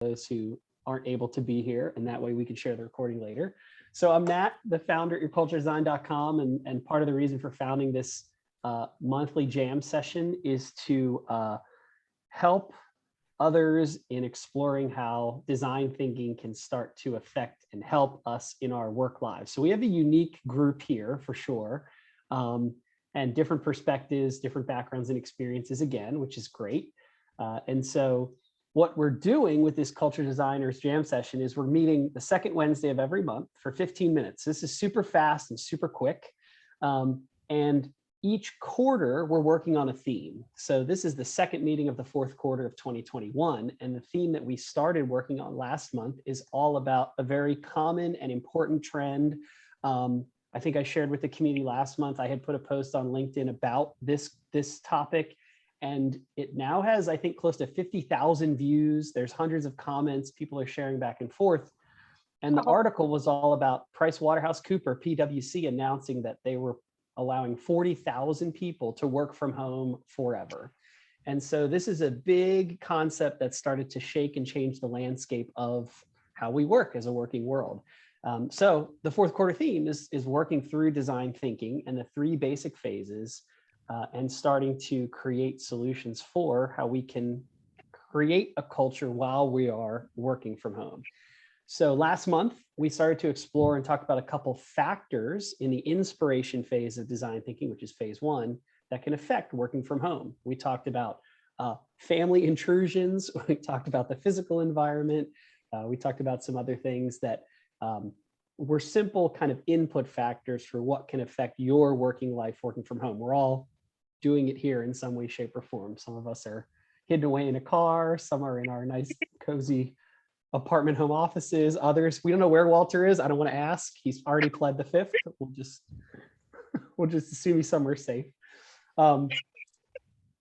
those who aren't able to be here, and that way we can share the recording later. So I'm Nat, the founder at yourculturedesign.com, and part of the reason for founding this monthly jam session is to help others in exploring how design thinking can start to affect and help us in our work lives. So we have a unique group here for sure, and different perspectives, different backgrounds and experiences again, which is great. And so what we're doing with this Culture Designers Jam session is we're meeting the second Wednesday of every month for 15 minutes. This is super fast and super quick. And each quarter we're working on a theme. So this is the second meeting of the fourth quarter of 2021. And the theme that we started working on last month is all about a very common and important trend. I think I shared with the community last month, I had put a post on LinkedIn about this topic. And it now has, I think, close to 50,000 views. There's hundreds of comments. People are sharing back and forth. And the article was all about PricewaterhouseCoopers, PwC, announcing that they were allowing 40,000 people to work from home forever. And so this is a big concept that started to shake and change the landscape of how we work as a working world. So the fourth quarter theme is working through design thinking and the three basic phases, and starting to create solutions for how we can create a culture while we are working from home. So last month, we started to explore and talk about a couple factors in the inspiration phase of design thinking, which is phase one, that can affect working from home. We talked about family intrusions. We talked about the physical environment. We talked about some other things that were simple kind of input factors for what can affect your working life working from home. We're all doing it here in some way, shape, or form. Some of us are hidden away in a car. Some are in our nice, cozy apartment home offices. Others, we don't know where Walter is. I don't want to ask. He's already pled the fifth. We'll just assume he's somewhere safe.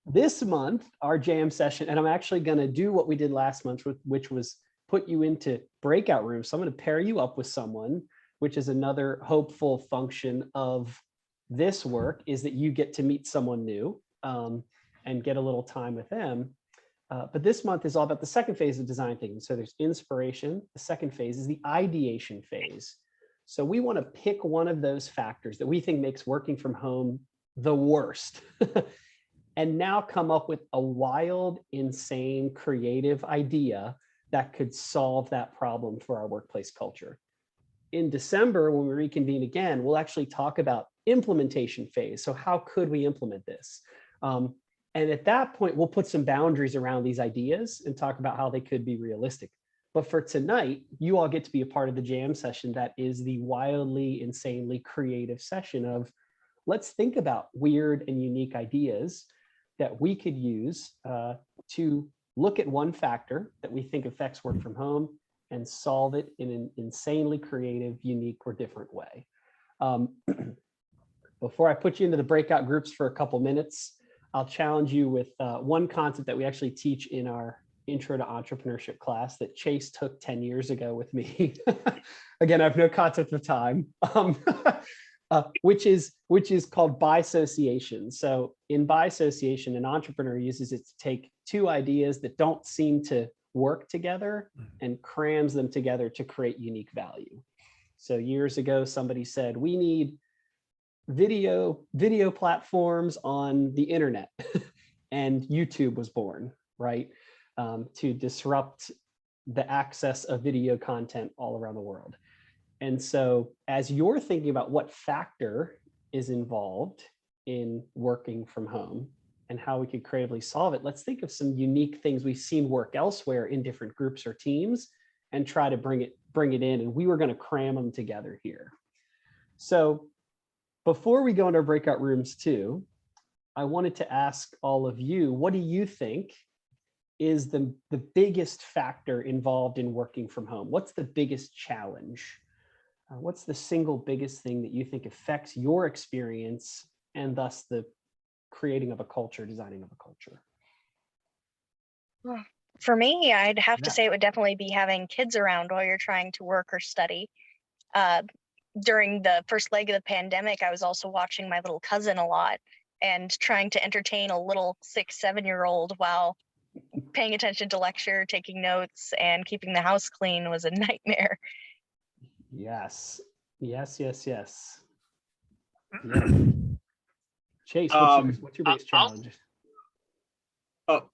This month, our jam session, and I'm actually going to do what we did last month, which was put you into breakout rooms. So I'm going to pair you up with someone, which is another hopeful function of this work, is that you get to meet someone new and get a little time with them. But this month is all about the second phase of design thinking. So there's inspiration. The second phase is the ideation phase. So we want to pick one of those factors that we think makes working from home the worst and now come up with a wild, insane, creative idea that could solve that problem for our workplace culture. In December, when we reconvene again, we'll actually talk about implementation phase. So how could we implement this? And at that point, we'll put some boundaries around these ideas and talk about how they could be realistic. But for tonight, you all get to be a part of the jam session that is the wildly, insanely creative session of, let's think about weird and unique ideas that we could use to look at one factor that we think affects work from home and solve it in an insanely creative, unique, or different way. Before I put you into the breakout groups for a couple minutes, I'll challenge you with one concept that we actually teach in our Intro to Entrepreneurship class that Chase took 10 years ago with me. Again, I have no concept of time, which is called bisociation. So in bisociation, an entrepreneur uses it to take two ideas that don't seem to work together and crams them together to create unique value. So years ago, somebody said, we need video platforms on the internet, and YouTube was born, right? To disrupt the access of video content all around the world. And so as you're thinking about what factor is involved in working from home and how we could creatively solve it, let's think of some unique things we've seen work elsewhere in different groups or teams and try to bring it in. And we were going to cram them together here. So before we go into our breakout rooms too, I wanted to ask all of you, what do you think is the biggest factor involved in working from home? What's the biggest challenge? What's the single biggest thing that you think affects your experience and thus the creating of a culture, designing of a culture? For me, I'd have to say it would definitely be having kids around while you're trying to work or study. During the first leg of the pandemic, I was also watching my little cousin a lot and trying to entertain a little 6-7-year-old while Paying attention to lecture, taking notes, and keeping the house clean was a nightmare. Yes. Yes. Yes. Yes. Yeah. Chase, what's your biggest challenge? Oh,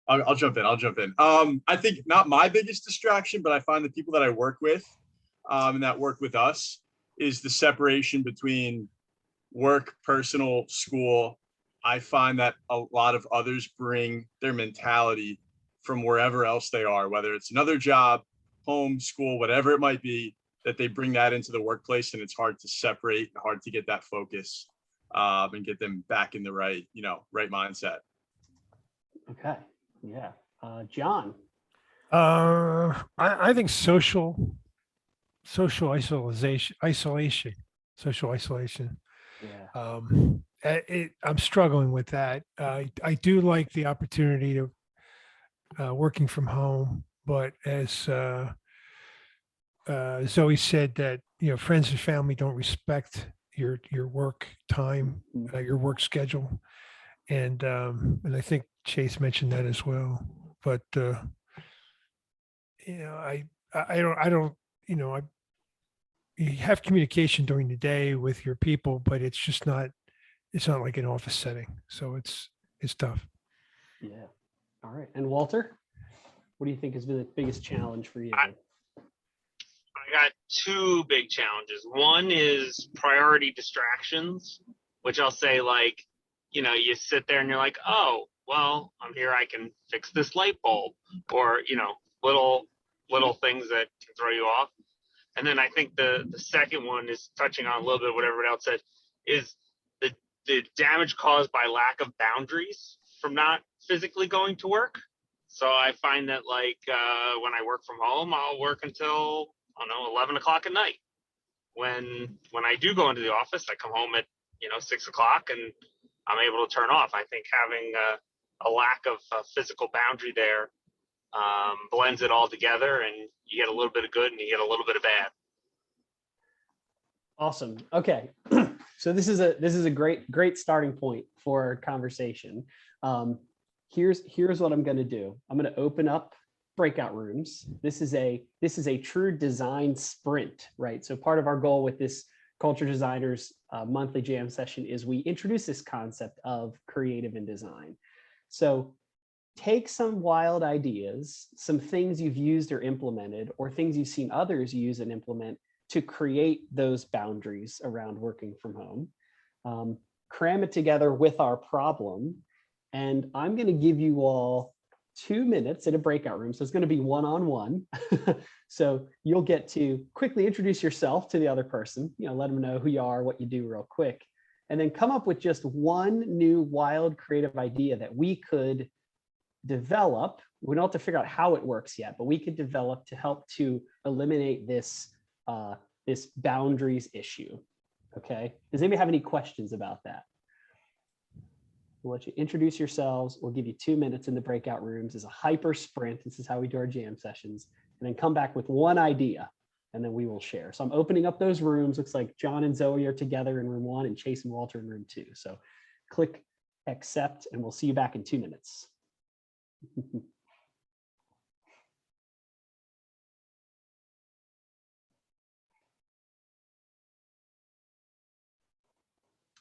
I'll jump in. I think not my biggest distraction, but I find the people that I work with, and that work with us, is the separation between work, personal, school. I find that a lot of others bring their mentality from wherever else they are, whether it's another job, home, school, whatever it might be, that they bring that into the workplace, and it's hard to separate, hard to get that focus, and get them back in the right mindset. Okay. Yeah. John. I think social isolation. Yeah. I'm struggling with that. I do like the opportunity to working from home, but as Zoe said, that friends and family don't respect your work time, your work schedule, and I think Chase mentioned that as well. But I don't you have communication during the day with your people, but it's not like an office setting. So it's tough. Yeah. All right. And Walter, what do you think has been the biggest challenge for you? I got two big challenges. One is priority distractions, which I'll say, like, you sit there and you're like, oh, well, I'm here, I can fix this light bulb, or, little things that can throw you off. And then I think the second one is touching on a little bit of what everyone else said, is the damage caused by lack of boundaries from not physically going to work. So I find that, like, when I work from home, I'll work until, 11 o'clock at night. When I do go into the office, I come home at 6 o'clock and I'm able to turn off. I think having a lack of physical boundary there blends it all together, and you get a little bit of good and you get a little bit of bad. Awesome. Okay. So this is a great starting point for our conversation. Here's what I'm going to do. I'm going to open up breakout rooms. This is a true design sprint, right? So part of our goal with this Culture Designers monthly jam session is we introduce this concept of creative and design. So take some wild ideas, some things you've used or implemented, or things you've seen others use and implement to create those boundaries around working from home. Cram it together with our problem. And I'm going to give you all 2 minutes in a breakout room. So it's going to be one-on-one. So you'll get to quickly introduce yourself to the other person, let them know who you are, what you do real quick, and then come up with just one new wild creative idea that we could develop. We don't have to figure out how it works yet, but we could develop to help to eliminate this boundaries issue. Okay. Does anybody have any questions about that? We'll let you introduce yourselves. We'll give you 2 minutes in the breakout rooms as a hyper sprint. This is how we do our jam sessions, and then come back with one idea, and then we will share. So I'm opening up those rooms. Looks like John and Zoe are together in room 1 and Chase and Walter in room 2. So click accept, and we'll see you back in 2 minutes.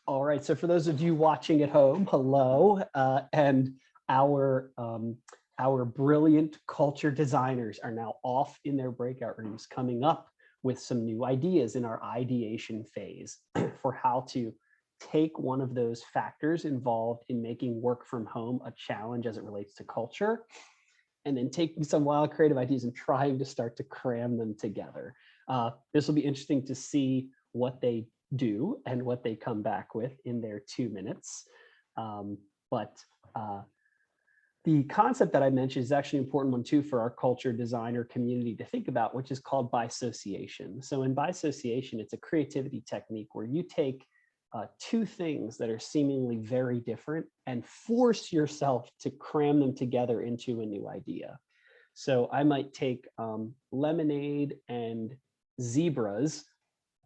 All right, so for those of you watching at home, hello, and our brilliant culture designers are now off in their breakout rooms, coming up with some new ideas in our ideation phase for how to take one of those factors involved in making work from home a challenge as it relates to culture, and then taking some wild creative ideas and trying to start to cram them together. This will be interesting to see what they do and what they come back with in their 2 minutes. But the concept that I mentioned is actually an important one too for our culture designer community to think about, which is called bisociation. So in bisociation, it's a creativity technique where you take two things that are seemingly very different and force yourself to cram them together into a new idea. So I might take lemonade and zebras.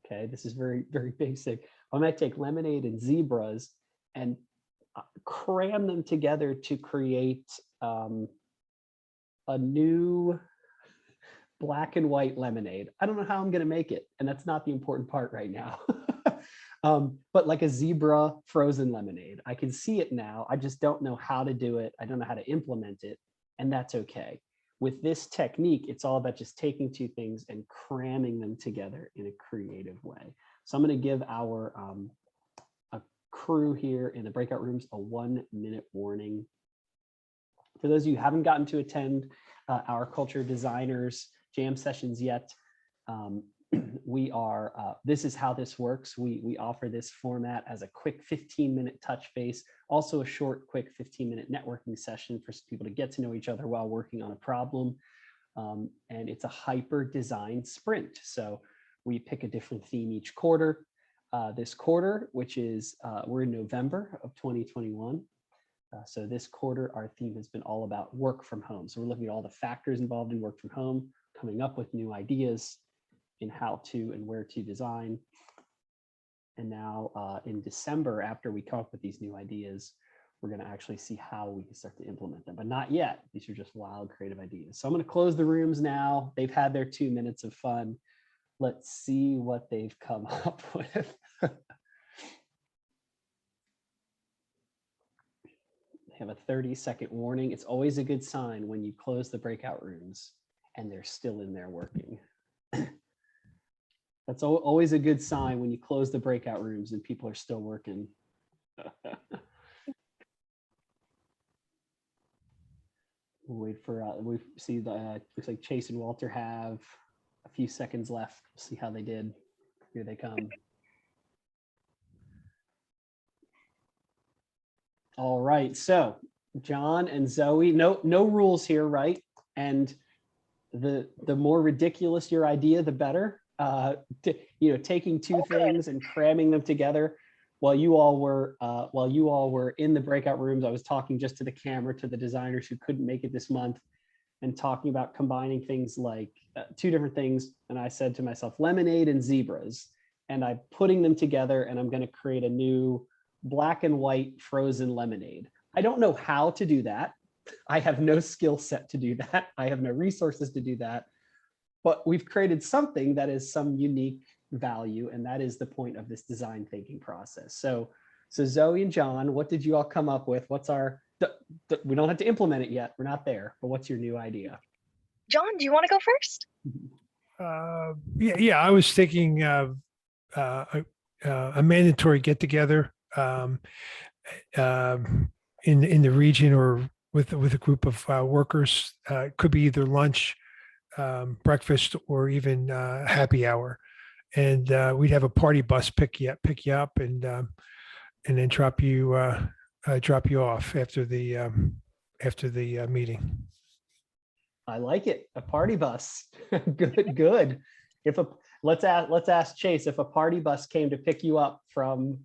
Okay, this is very, very basic. I might take lemonade and zebras and cram them together to create a new black and white lemonade. I don't know how I'm going to make it, and that's not the important part right now. But like a zebra frozen lemonade, I can see it now. I just don't know how to do it. I don't know how to implement it, and that's okay. With this technique, it's all about just taking two things and cramming them together in a creative way. So I'm going to give our a crew here in the breakout rooms a 1-minute warning. For those of you who haven't gotten to attend our culture designers jam sessions yet, this is how this works. We offer this format as a quick 15-minute touch base, also a short, quick 15-minute networking session for people to get to know each other while working on a problem. And it's a hyper design sprint. So we pick a different theme each quarter. This quarter, which is, we're in November of 2021. So this quarter, our theme has been all about work from home. So we're looking at all the factors involved in work from home, coming up with new ideas in how to and where to design. And now in December, after we come up with these new ideas, we're going to actually see how we can start to implement them, but not yet. These are just wild creative ideas. So I'm going to close the rooms now. They've had their 2 minutes of fun. Let's see what they've come up with. Have a 30-second warning. It's always a good sign when you close the breakout rooms and they're still in there working. That's always a good sign when you close the breakout rooms and people are still working. We'll wait for, we see looks like Chase and Walter have a few seconds left. We'll see how they did. Here they come. All right, so John and Zoe, no rules here, right? And the more ridiculous your idea, the better. Taking two things and cramming them together. While you all were in the breakout rooms, I was talking just to the camera to the designers who couldn't make it this month, and talking about combining things like two different things. And I said to myself, lemonade and zebras, and I'm putting them together, and I'm going to create a new black and white frozen lemonade. I don't know how to do that. I have no skill set to do that. I have no resources to do that. But we've created something that is some unique value, and that is the point of this design thinking process. So Zoe and John, what did you all come up with? What's our, we don't have to implement it yet. We're not there, but what's your new idea? John, do you want to go first? Yeah, I was thinking of a mandatory get together in the region or with a group of workers. It could be either lunch, breakfast, or even happy hour, and we'd have a party bus pick you up and then drop you off after the meeting. I like it. A party bus. Good. Let's ask Chase, if a party bus came to pick you up from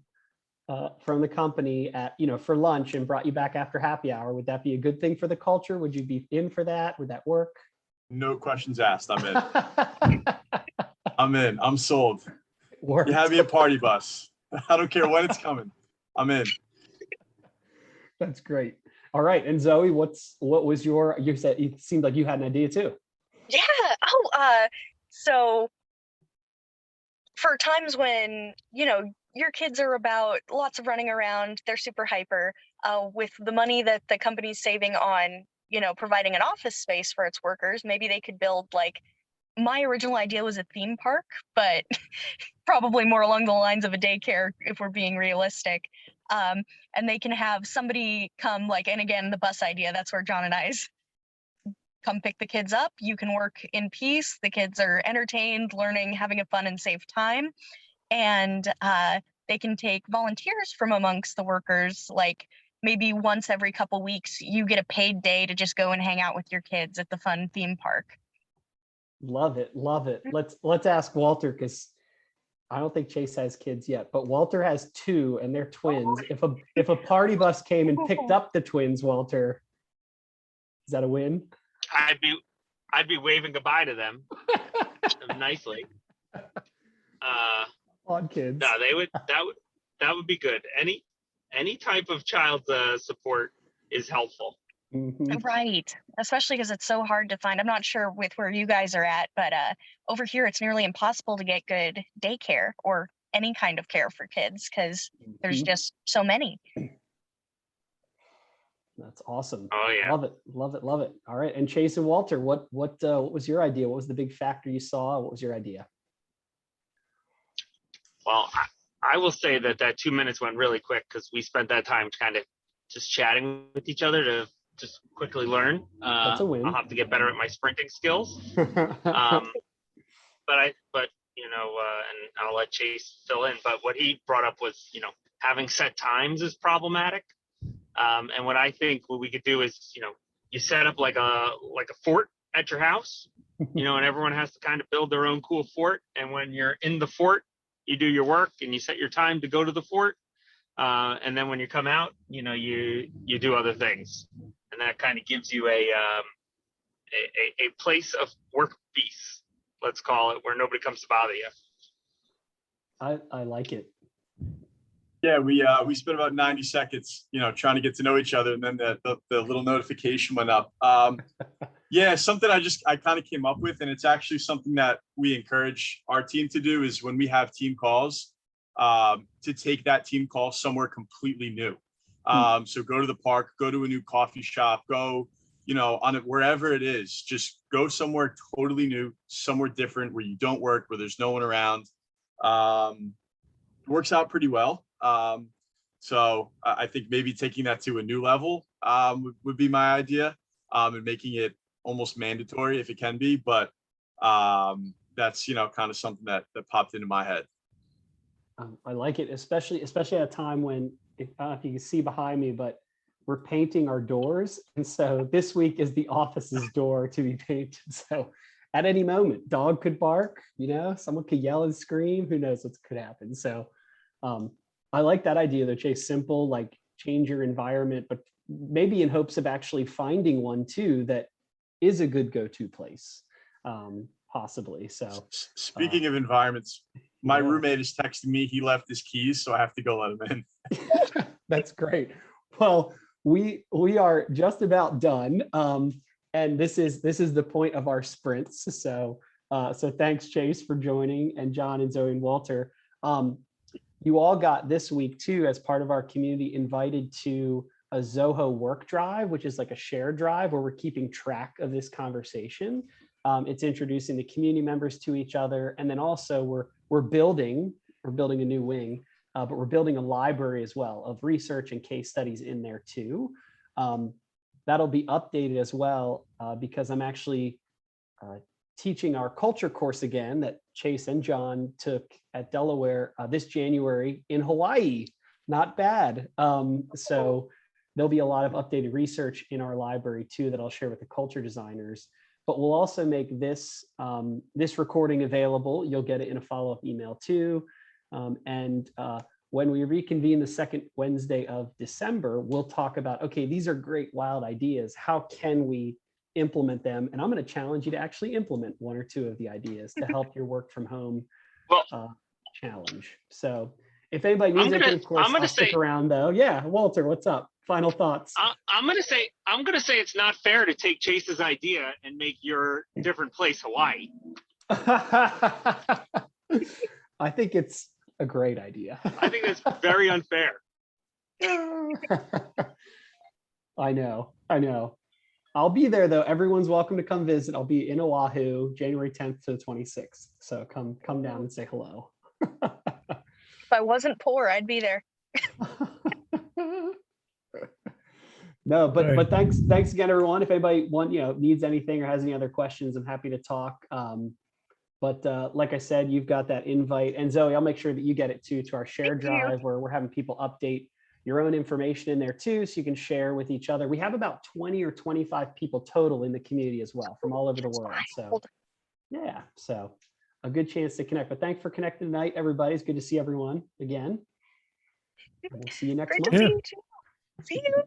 the company at, for lunch and brought you back after happy hour, would that be a good thing for the culture? Would you be in for that? Would that work? No questions asked. I'm in. I'm in. I'm sold. Worked. You have me a party bus. I don't care when it's coming. I'm in. That's great. All right. And Zoe, what was you said it seemed like you had an idea too. Yeah. So for times when, your kids are about lots of running around, they're super hyper, with the money that the company's saving on, providing an office space for its workers, maybe they could build, like, my original idea was a theme park, but probably more along the lines of a daycare if we're being realistic. And they can have somebody come, and again, the bus idea, that's where John and I's come pick the kids up. You can work in peace. The kids are entertained, learning, having a fun and safe time. And they can take volunteers from amongst the workers, like maybe once every couple weeks, you get a paid day to just go and hang out with your kids at the fun theme park. Love it. Let's ask Walter, because I don't think Chase has kids yet, but Walter has two and they're twins. If a party bus came and picked up the twins, Walter, is that a win? I'd be waving goodbye to them nicely. On kids. No, that would be good. any type of child support is helpful. Mhm. Right. Especially because it's so hard to find. I'm not sure with where you guys are at, but over here it's nearly impossible to get good daycare or any kind of care for kids because there's Mhm. just so many. That's awesome. Oh yeah. Love it. Love it. Love it. All right. And Chase and Walter, what was your idea? What was the big factor you saw? What was your idea? Well, I will say that 2 minutes went really quick because we spent that time kind of just chatting with each other to just quickly learn. That's a win. I'll have to get better at my sprinting skills. But and I'll let Chase fill in. But what he brought up was, having set times is problematic. And what I think what we could do is, you set up like a fort at your house, and everyone has to kind of build their own cool fort. And when you're in the fort, you do your work and you set your time to go to the fort. And then when you come out, you do other things, and that kind of gives you a place of work peace, let's call it, where nobody comes to bother you. I like it. Yeah, we spent about 90 seconds, trying to get to know each other, and then the little notification went up. Yeah, something I kind of came up with, and it's actually something that we encourage our team to do, is when we have team calls, to take that team call somewhere completely new. So go to the park, go to a new coffee shop, go, on it, wherever it is, just go somewhere totally new, somewhere different where you don't work, where there's no one around. It works out pretty well. So I think maybe taking that to a new level would be my idea, and making it almost mandatory if it can be. But that's kind of something that popped into my head. I like it, especially at a time when, I don't know if you can see behind me, but we're painting our doors. And so this week is the office's door to be painted. So at any moment, dog could bark, someone could yell and scream, who knows what could happen. So I like that idea though, Chase. Simple, like change your environment, but maybe in hopes of actually finding one too that is a good go-to place, possibly. So Speaking of environments, my yeah. roommate is texting me. He left his keys, so I have to go let him in. That's great. Well, we are just about done. And this is the point of our sprints. So thanks, Chase, for joining, and John and Zoe and Walter. You all got this week too, as part of our community, invited to a Zoho work drive, which is like a shared drive where we're keeping track of this conversation. It's introducing the community members to each other. And then also we're building a new wing, but we're building a library as well of research and case studies in there too. That'll be updated as well, because I'm actually teaching our culture course again that Chase and John took at Delaware this January in Hawaii. Not bad. So there'll be a lot of updated research in our library too that I'll share with the culture designers. But we'll also make this this recording available. You'll get it in a follow-up email too. And when we reconvene the second Wednesday of December, we'll talk about, okay, these are great wild ideas. How can we implement them? And I'm going to challenge you to actually implement one or two of the ideas to help your work from home challenge. So if anybody needs anything, of course, I'll stick around though. Yeah, Walter, what's up? Final thoughts. I'm gonna say it's not fair to take Chase's idea and make your different place Hawaii. I think it's a great idea. I think that's very unfair. I know. I'll be there though. Everyone's welcome to come visit. I'll be in Oahu, January 10th to the 26th. So come down and say hello. If I wasn't poor, I'd be there. No, but thanks again, everyone. If anybody needs anything or has any other questions, I'm happy to talk. But like I said, you've got that invite, and Zoe, I'll make sure that you get it too, to our shared drive where we're having people update your own information in there too, so you can share with each other. We have about 20 or 25 people total in the community as well, from all over the world. So yeah, so a good chance to connect. But thanks for connecting tonight, everybody. It's good to see everyone again. And we'll see you next month. Great to see you too. See you.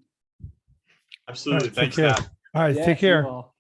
Absolutely. All right, Thanks, take care. Nat. All right, Yeah, take see you care. all.